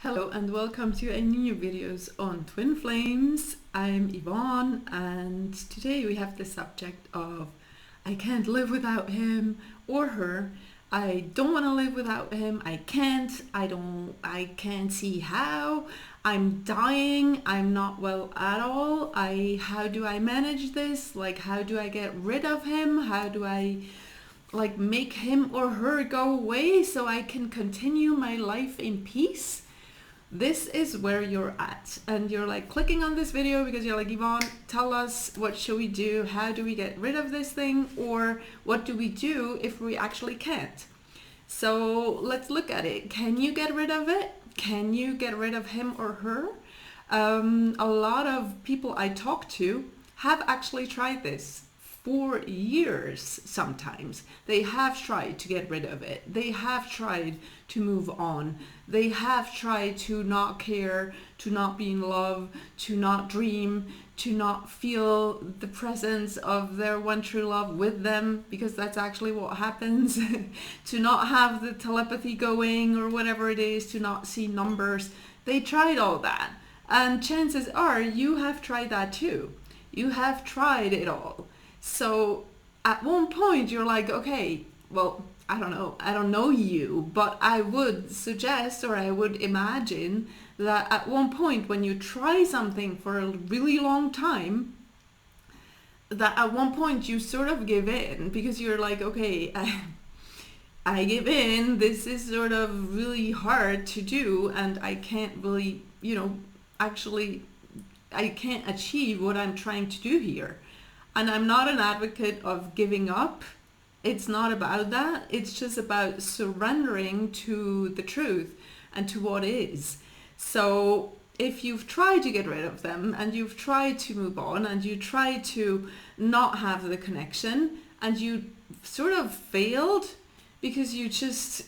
Hello and welcome to a new videos on twin flames. I'm Yvonne and today we have the subject of I can't live without him or her. I don't want to live without him. I can't see how. I'm dying. I'm not well at all. How do I manage this? Like, how do I get rid of him? How do I make him or her go away so I can continue my life in peace? This is where you're at, and you're clicking on this video because you're Yvonne, tell us, what should we do? How do we get rid of this thing? Or what do we do if we actually can't? So let's look at it. Can you get rid of it? Can you get rid of him or her? A lot of people I talk to have actually tried this for years. Sometimes they have tried to get rid of it. They have tried to move on. They have tried to not care, to not be in love, to not dream, to not feel the presence of their one true love with them, because that's actually what happens. To not have the telepathy going or whatever it is, to not see numbers. They tried all that, and chances are you have tried that too. You have tried it all. So at one point you're like, okay, well, I don't know you, but I would suggest, or I would imagine that at one point when you try something for a really long time, that at one point you sort of give in, because you're like, okay, I give in, this is sort of really hard to do, and I can't really, actually, I can't achieve what I'm trying to do here. And I'm not an advocate of giving up. It's not about that. It's just about surrendering to the truth and to what is. So if you've tried to get rid of them and you've tried to move on and you try to not have the connection and you sort of failed, because you just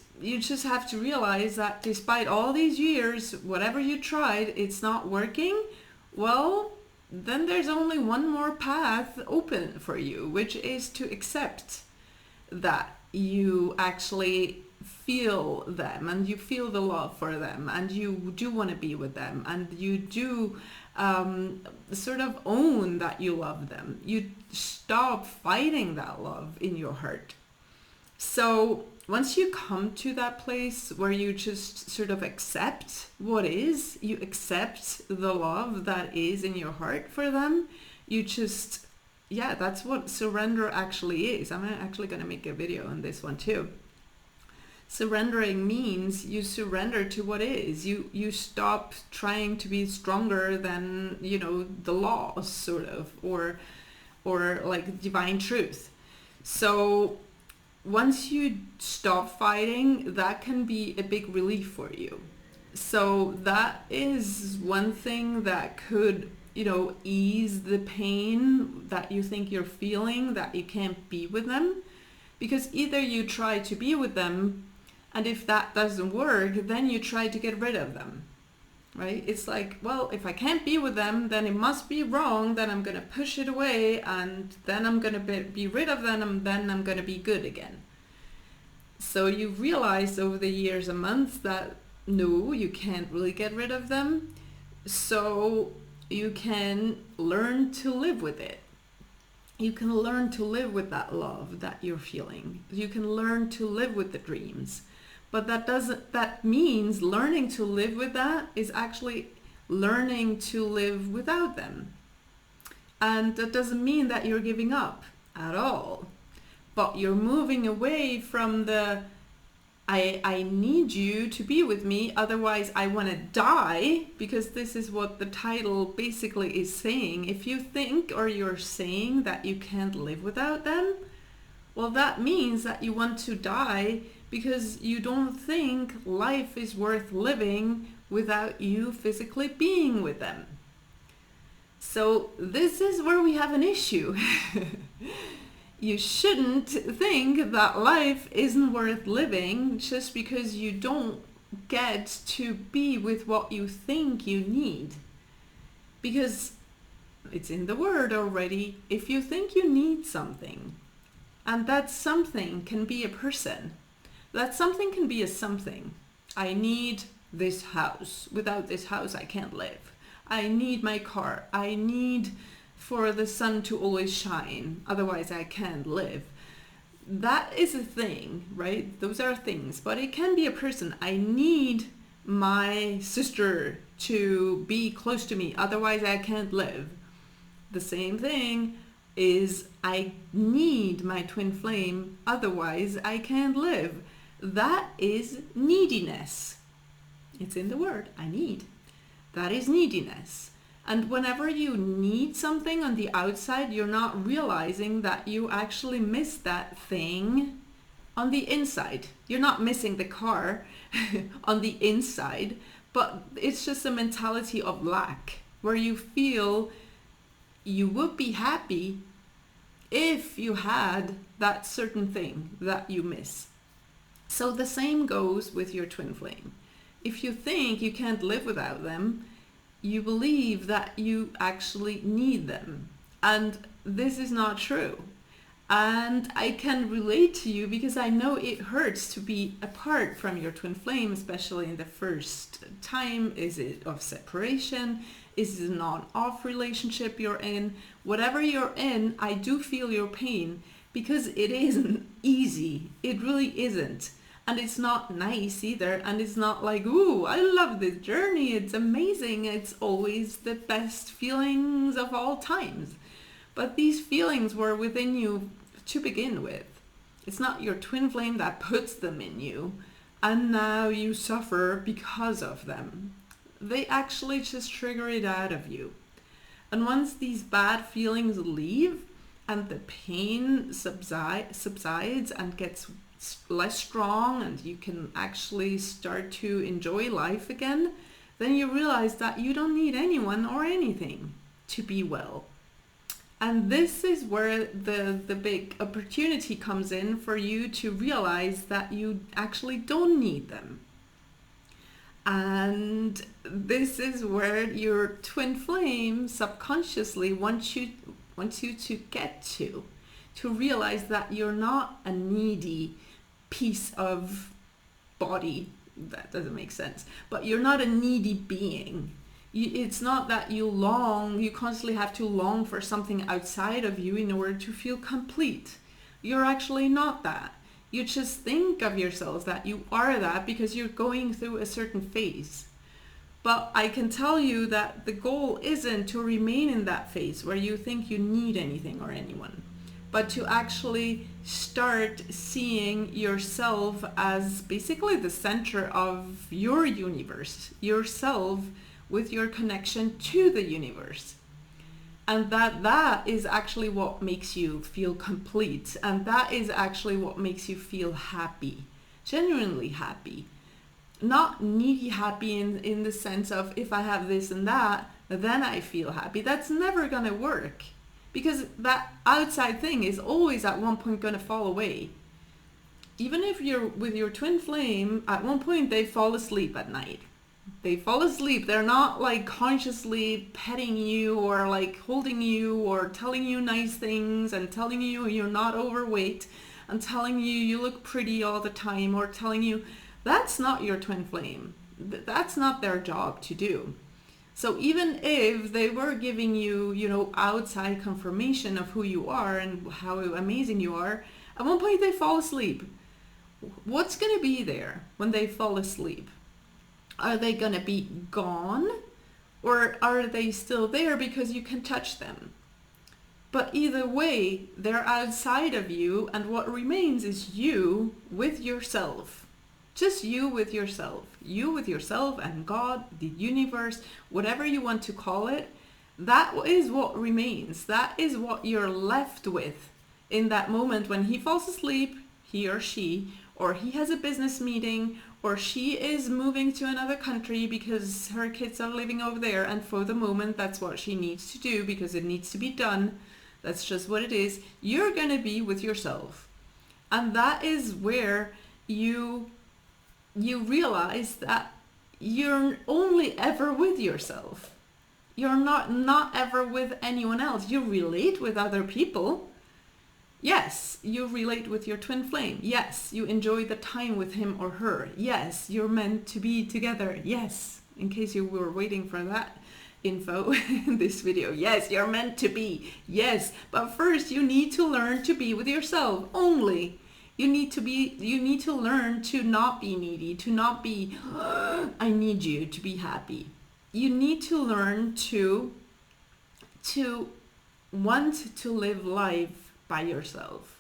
have to realize that despite all these years, whatever you tried, it's not working. Well, then there's only one more path open for you, which is to accept that you actually feel them and you feel the love for them and you do want to be with them and you do sort of own that you love them. You stop fighting that love in your heart. So once you come to that place where you just sort of accept what is, you accept the love that is in your heart for them, you just, that's what surrender actually is. I'm actually going to make a video on this one too. Surrendering means you surrender to what is. You stop trying to be stronger than, the laws, sort of, or like divine truth. So once you stop fighting, that can be a big relief for you. So that is one thing that could, ease the pain that you think you're feeling, that you can't be with them. Because either you try to be with them, and if that doesn't work, then you try to get rid of them, right? It's like, well, if I can't be with them, then it must be wrong, then I'm going to push it away, and then I'm going to be rid of them, and then I'm going to be good again. So you realize over the years and months that no, you can't really get rid of them. So you can learn to live with it. You can learn to live with that love that you're feeling. You can learn to live with the dreams. But that means learning to live with that is actually learning to live without them. And that doesn't mean that you're giving up at all. But you're moving away from the I need you to be with me, otherwise I want to die, because this is what the title basically is saying. If you think or you're saying that you can't live without them, well, that means that you want to die because you don't think life is worth living without you physically being with them. So this is where we have an issue. You shouldn't think that life isn't worth living just because you don't get to be with what you think you need. Because it's in the word already, if you think you need something, and that something can be a person, that something can be a something. I need this house. Without this house, I can't live. I need my car. I need for the sun to always shine. Otherwise, I can't live. That is a thing, right? Those are things. But it can be a person. I need my sister to be close to me. Otherwise, I can't live. The same thing is I need my twin flame. Otherwise, I can't live. That is neediness. It's in the word, I need. That is neediness. And whenever you need something on the outside, you're not realizing that you actually miss that thing on the inside. You're not missing the car on the inside, but it's just a mentality of lack, where you feel you would be happy if you had that certain thing that you miss. So the same goes with your twin flame. If you think you can't live without them, you believe that you actually need them. And this is not true. And I can relate to you because I know it hurts to be apart from your twin flame, especially in the first time. Is it of separation? Is it an on-off relationship you're in? Whatever you're in, I do feel your pain because it isn't easy. It really isn't. And it's not nice either. And it's not like, ooh, I love this journey. It's amazing. It's always the best feelings of all times. But these feelings were within you to begin with. It's not your twin flame that puts them in you. And now you suffer because of them. They actually just trigger it out of you. And once these bad feelings leave and the pain subsides and gets less strong and you can actually start to enjoy life again, then you realize that you don't need anyone or anything to be well. And this is where the big opportunity comes in for you to realize that you actually don't need them. And this is where your twin flame subconsciously wants you to get to realize that you're not a needy piece of body. That doesn't make sense. But you're not a needy being. It's not that you constantly have to long for something outside of you in order to feel complete. You're actually not that. You just think of yourselves that you are that because you're going through a certain phase. But I can tell you that the goal isn't to remain in that phase where you think you need anything or anyone, but to actually start seeing yourself as basically the center of your universe, yourself with your connection to the universe. And that is actually what makes you feel complete. And that is actually what makes you feel happy, genuinely happy. Not needy happy in the sense of if I have this and that, then I feel happy. That's never going to work because that outside thing is always at one point going to fall away. Even if you're with your twin flame, at one point they fall asleep at night. They fall asleep. They're not like consciously petting you or like holding you or telling you nice things and telling you you're not overweight and telling you look pretty all the time or telling you that's not your twin flame. That's not their job to do. So even if they were giving you, outside confirmation of who you are and how amazing you are, at one point they fall asleep. What's going to be there when they fall asleep? Are they going to be gone or are they still there because you can touch them? But either way, they're outside of you and what remains is you with yourself. Just you with yourself. You with yourself and God, the universe, whatever you want to call it. That is what remains. That is what you're left with in that moment when he falls asleep, he or she, or he has a business meeting, or she is moving to another country because her kids are living over there and for the moment that's what she needs to do because it needs to be done. That's just what it is. You're going to be with yourself. And that is where you realize that you're only ever with yourself. You're not ever with anyone else. You relate with other people. Yes, you relate with your twin flame. Yes, you enjoy the time with him or her. Yes, you're meant to be together. Yes, in case you were waiting for that info in this video. Yes, you're meant to be. Yes, but first you need to learn to be with yourself only. You need to learn to not be needy, to not be, I need you to be happy. You need to learn to want to live life by yourself.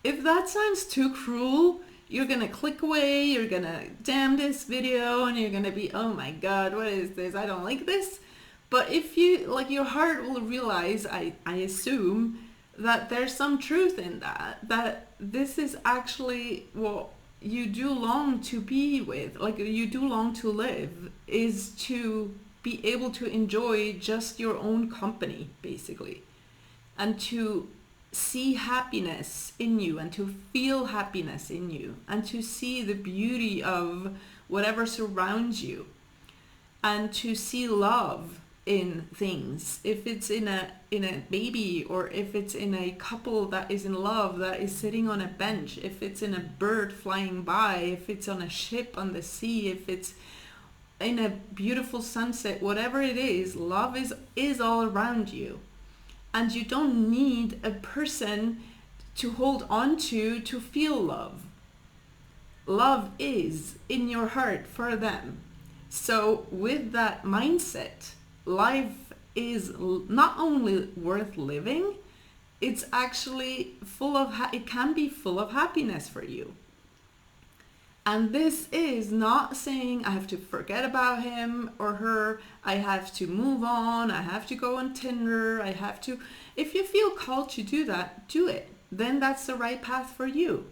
If that sounds too cruel, you're gonna click away, you're gonna damn this video, and you're gonna be, oh my god, what is this? I don't like this. But if you, like, your heart will realize, I assume, that there's some truth in that this is actually what you do long to be with, like you do long to live, is to be able to enjoy just your own company, basically, and to see happiness in you, and to feel happiness in you, and to see the beauty of whatever surrounds you, and to see love in things. If it's in a baby, or if it's in a couple that is in love, that is sitting on a bench, if it's in a bird flying by, if it's on a ship on the sea, if it's in a beautiful sunset, whatever it is, love is all around you. And you don't need a person to hold on to feel love. Love is in your heart for them. So with that mindset, life is not only worth living, it's actually it can be full of happiness for you. And this is not saying I have to forget about him or her, I have to move on, I have to go on Tinder, I have to... If you feel called to do that, do it. Then that's the right path for you.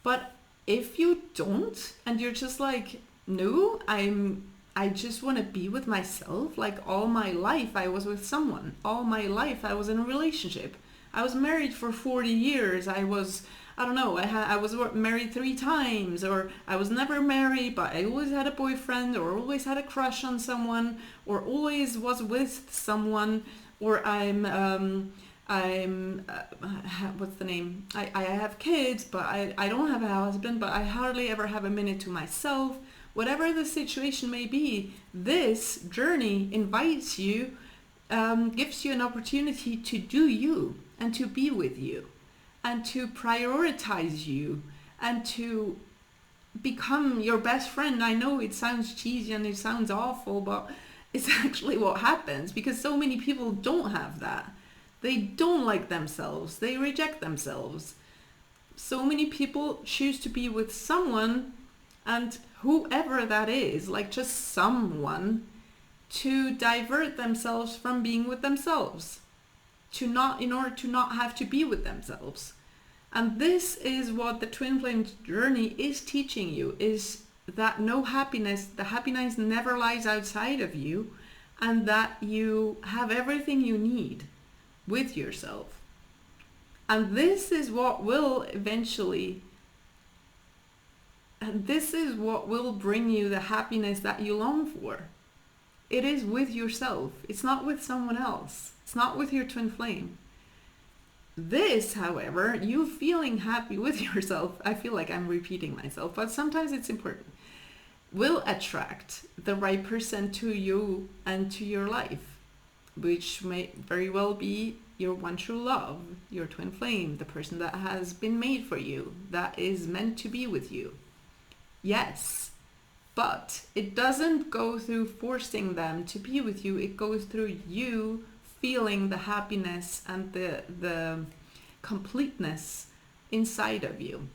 But if you don't, and you're just like, no, I just want to be with myself. Like, all my life I was with someone. All my life I was in a relationship. I was married for 40 years. I was married 3 times, or I was never married, but I always had a boyfriend, or always had a crush on someone, or always was with someone, or what's the name? I have kids, but I don't have a husband, but I hardly ever have a minute to myself. Whatever the situation may be, this journey invites you, gives you an opportunity to do you, and to be with you, and to prioritize you, and to become your best friend. I know it sounds cheesy and it sounds awful, but it's actually what happens, because so many people don't have that. They don't like themselves. They reject themselves. So many people choose to be with someone, and whoever that is, like just someone, to divert themselves from being with themselves, in order to not have to be with themselves. And this is what the twin flame journey is teaching you, is that the happiness never lies outside of you, and that you have everything you need with yourself. And this is what will bring you the happiness that you long for. It is with yourself. It's not with someone else. It's not with your twin flame. This, however, you feeling happy with yourself, I feel like I'm repeating myself, but sometimes it's important, will attract the right person to you and to your life, which may very well be your one true love, your twin flame, the person that has been made for you, that is meant to be with you. Yes, but it doesn't go through forcing them to be with you. It goes through you feeling the happiness and the completeness inside of you.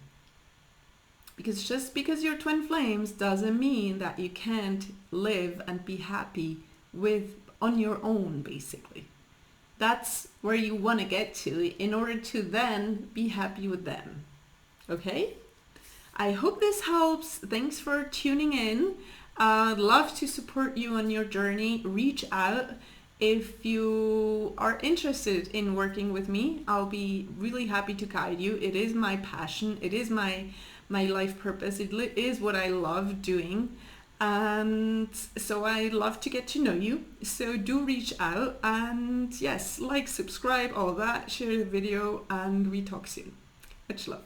Because just because you're twin flames doesn't mean that you can't live and be happy on your own, basically. That's where you want to get to in order to then be happy with them. Okay? I hope this helps. Thanks for tuning in. I'd love to support you on your journey. Reach out. If you are interested in working with me, I'll be really happy to guide you. It is my passion. It is my life purpose. It is what I love doing. And so I love to get to know you. So do reach out, and yes, like, subscribe, all that, share the video, and we talk soon. Much love.